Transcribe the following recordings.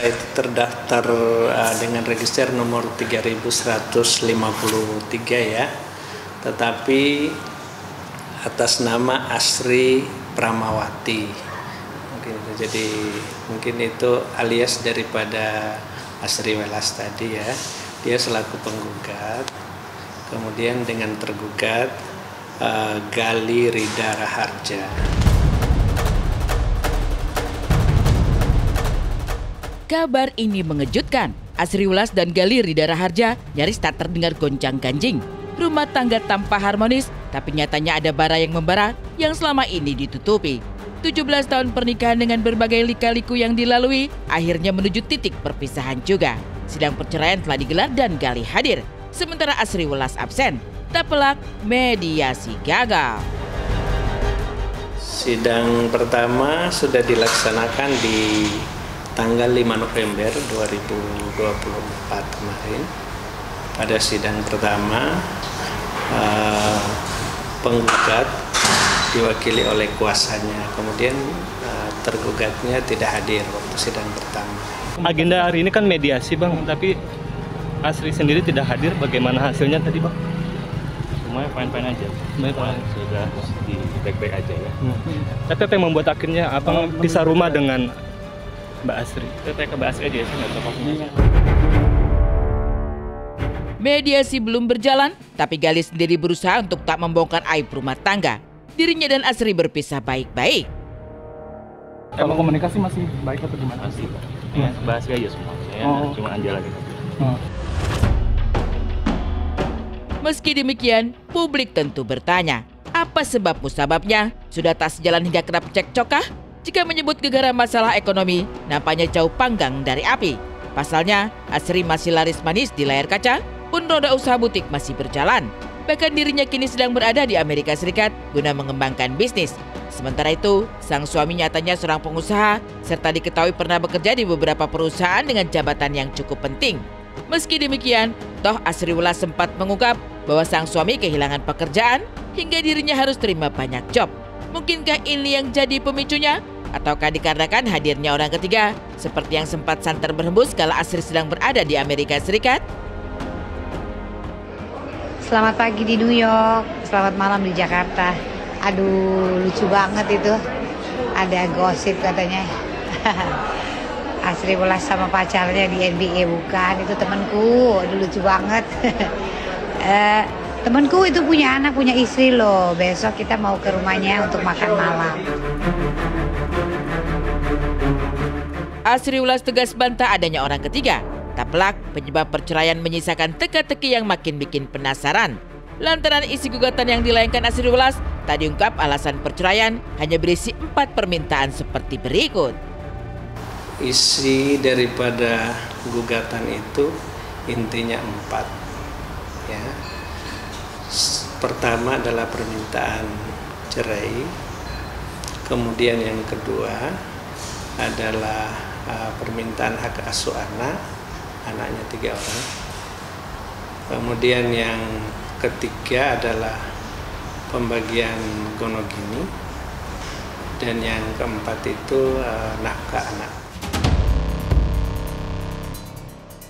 Itu terdaftar dengan register nomor 3153 ya, tetapi atas nama Asri Pramawati. Jadi mungkin itu alias daripada Asri Welas tadi ya. Dia selaku penggugat, kemudian dengan tergugat Gali Rida Raharja. Kabar ini mengejutkan. Asri Welas dan Gali Rida Raharja nyaris tak terdengar gonjang-ganjing. Rumah tangga tanpa harmonis, tapi nyatanya ada bara yang membara yang selama ini ditutupi. 17 tahun pernikahan dengan berbagai lika-liku yang dilalui, akhirnya menuju titik perpisahan juga. Sidang perceraian telah digelar dan Gali hadir, sementara Asri Welas absen. Tak pelak, mediasi gagal. Sidang pertama sudah dilaksanakan di tanggal 5 November 2024 kemarin. Pada sidang pertama, penggugat diwakili oleh kuasanya, kemudian tergugatnya tidak hadir waktu sidang pertama. Agenda hari ini kan mediasi Bang, tapi Asri sendiri tidak hadir, bagaimana hasilnya tadi Bang? Semuanya fine-fine aja. Sudah di baik-baik aja ya. Tapi apa yang membuat akhirnya Abang pisah rumah dengan Mbak Asri? Kita ke Mbak Asri aja ya, saya nggak tahu pastinya. Mediasi belum berjalan, tapi Gali sendiri berusaha untuk tak membongkar aib rumah tangga. Dirinya dan Asri berpisah baik-baik. Kalau komunikasi masih baik atau gimana? Masih, ya, bahas aja semua. Saya cuma Anja lagi. Meski demikian, publik tentu bertanya, apa sebab musababnya? Sudah tak sejalan hingga kerap cekcokah? Jika menyebut gegara masalah ekonomi, nampaknya jauh panggang dari api. Pasalnya, Asri masih laris manis di layar kaca, pun roda usaha butik masih berjalan. Bahkan dirinya kini sedang berada di Amerika Serikat guna mengembangkan bisnis. Sementara itu, sang suami nyatanya seorang pengusaha, serta diketahui pernah bekerja di beberapa perusahaan dengan jabatan yang cukup penting. Meski demikian, toh Asri Welas sempat mengungkap bahwa sang suami kehilangan pekerjaan hingga dirinya harus terima banyak job. Mungkinkah ini yang jadi pemicunya? Ataukah dikarenakan hadirnya orang ketiga, seperti yang sempat santer berhembus kala Asri sedang berada di Amerika Serikat? Selamat pagi di New York, selamat malam di Jakarta. Aduh, lucu banget itu. Ada gosip katanya. Asri Welas sama pacarnya di NBA, bukan, itu temanku. Aduh, lucu banget. Temanku itu punya anak, punya istri loh. Besok kita mau ke rumahnya untuk makan malam. Asri Welas tegas bantah adanya orang ketiga. Tak pelak, penyebab perceraian menyisakan teka-teki yang makin bikin penasaran. Lantaran isi gugatan yang dilayangkan Asri Welas tak diungkap alasan perceraian, hanya berisi 4 permintaan seperti berikut. Isi daripada gugatan itu intinya 4 ya. Pertama adalah permintaan cerai, kemudian yang kedua adalah permintaan hak asuh anaknya 3 orang, kemudian yang ketiga adalah pembagian gonogini, dan yang keempat itu nafkah anak.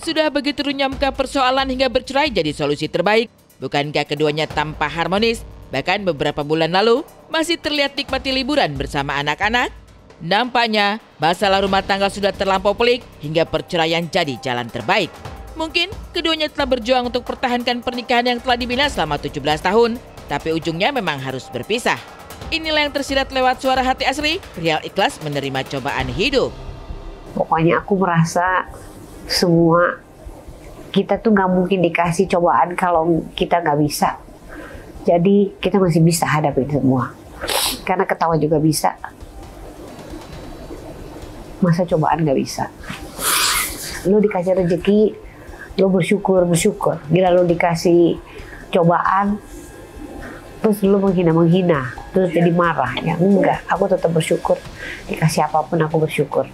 Sudah begitu runyamkah persoalan hingga bercerai jadi solusi terbaik? Bukankah keduanya tanpa harmonis? Bahkan beberapa bulan lalu masih terlihat nikmati liburan bersama anak-anak. Nampaknya masalah rumah tangga sudah terlampau pelik hingga perceraian jadi jalan terbaik. Mungkin keduanya telah berjuang untuk pertahankan pernikahan yang telah dibina selama 17 tahun, tapi ujungnya memang harus berpisah. Inilah yang tersirat lewat suara hati Asri, perihal ikhlas menerima cobaan hidup. Pokoknya aku merasa semua kita tuh nggak mungkin dikasih cobaan kalau kita nggak bisa. Jadi kita masih bisa hadapin semua. Karena ketawa juga bisa. Masa cobaan nggak bisa. Lu dikasih rezeki, lu bersyukur. Gila lu dikasih cobaan, terus lu menghina, terus jadi marah. Ya enggak, aku tetap bersyukur. Dikasih apapun aku bersyukur.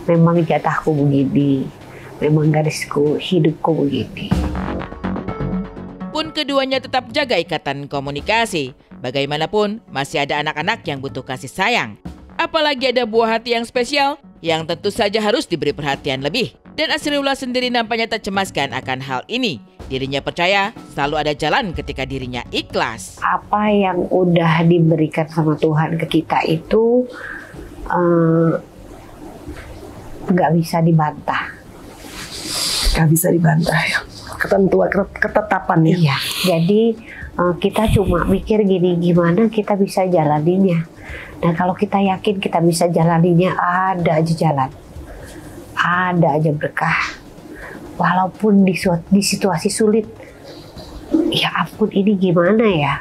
Memang jatahku begini. Memang garisku, hidupku begini. Pun keduanya tetap jaga ikatan komunikasi. Bagaimanapun, masih ada anak-anak yang butuh kasih sayang. Apalagi ada buah hati yang spesial yang tentu saja harus diberi perhatian lebih. Dan Asriullah sendiri nampaknya tak cemaskan akan hal ini. Dirinya percaya selalu ada jalan ketika dirinya ikhlas. Apa yang udah diberikan sama Tuhan ke kita itu nggak bisa dibantah. Nggak bisa dibantah ya. Ketentuan, ketetapannya. Iya, jadi kita cuma mikir gini, gimana kita bisa jalaninya. Nah kalau kita yakin kita bisa jalaninya, ada aja jalan. Ada aja berkah. Walaupun di situasi sulit, ya ampun ini gimana ya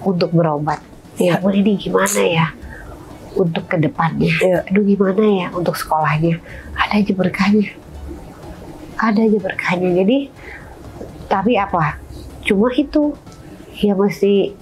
untuk berobat. Ya ampun ini gimana ya untuk kedepannya. Aduh gimana ya untuk sekolahnya. Ada aja berkahnya. Ada aja berkahnya. Jadi, tapi apa? Cuma itu, ya mesti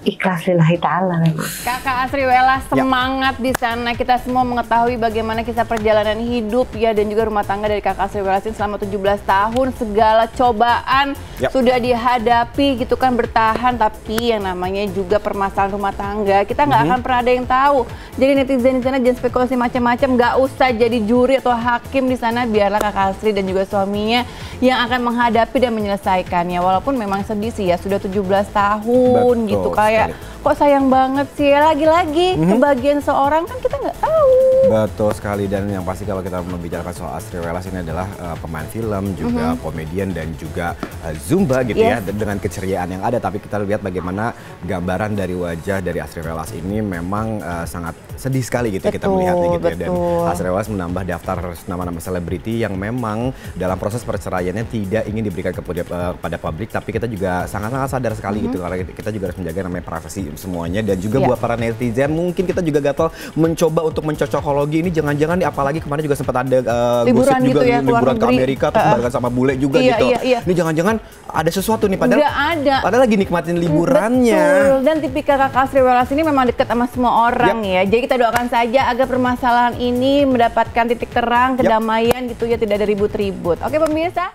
ikhlas lillahi ta'ala memang. Kakak Asriwelas semangat di sana. Kita semua mengetahui bagaimana kisah perjalanan hidup ya dan juga rumah tangga dari Kakak Asriwelas ini selama 17 tahun. Segala cobaan sudah dihadapi gitu kan, bertahan. Tapi yang namanya juga permasalahan rumah tangga, kita nggak akan pernah ada yang tahu. Jadi netizen di sana jangan spekulasi macam-macam, nggak usah jadi juri atau hakim di sana. Biarlah Kakak Asri dan juga suaminya yang akan menghadapi dan menyelesaikannya. Walaupun memang sedih sih ya, sudah 17 tahun. Betul, gitu kayak kok sayang banget sih ya, lagi-lagi kebahagiaan seorang kan kita nggak tahu. Betul sekali, dan yang pasti kalau kita membicarakan soal Asriwelas ini adalah pemain film, juga komedian dan juga Zumba gitu ya, dengan keceriaan yang ada. Tapi kita lihat bagaimana gambaran dari wajah dari Asriwelas ini memang sangat sedih sekali gitu. Kita melihatnya gitu ya. Dan Asriwelas menambah daftar nama-nama selebriti yang memang dalam proses perceraiannya tidak ingin diberikan kepada publik, tapi kita juga sangat-sangat sadar sekali gitu karena kita juga harus menjaga namanya privasi semuanya. Dan juga buat para netizen mungkin kita juga gatal mencoba untuk mencocokologi ini, jangan-jangan nih, apalagi kemarin juga sempat ada gosip juga gitu ya, liburan ke Amerika terus barengan sama bule juga gitu. Ini jangan-jangan ada sesuatu nih, padahal padahal lagi nikmatin liburannya. Betul. Dan tipikal Kakak Asriwelas ini memang dekat sama semua orang ya. Jadi kita doakan saja agar permasalahan ini mendapatkan titik terang, kedamaian gitu ya, tidak ada ribut-ribut. Oke pemirsa.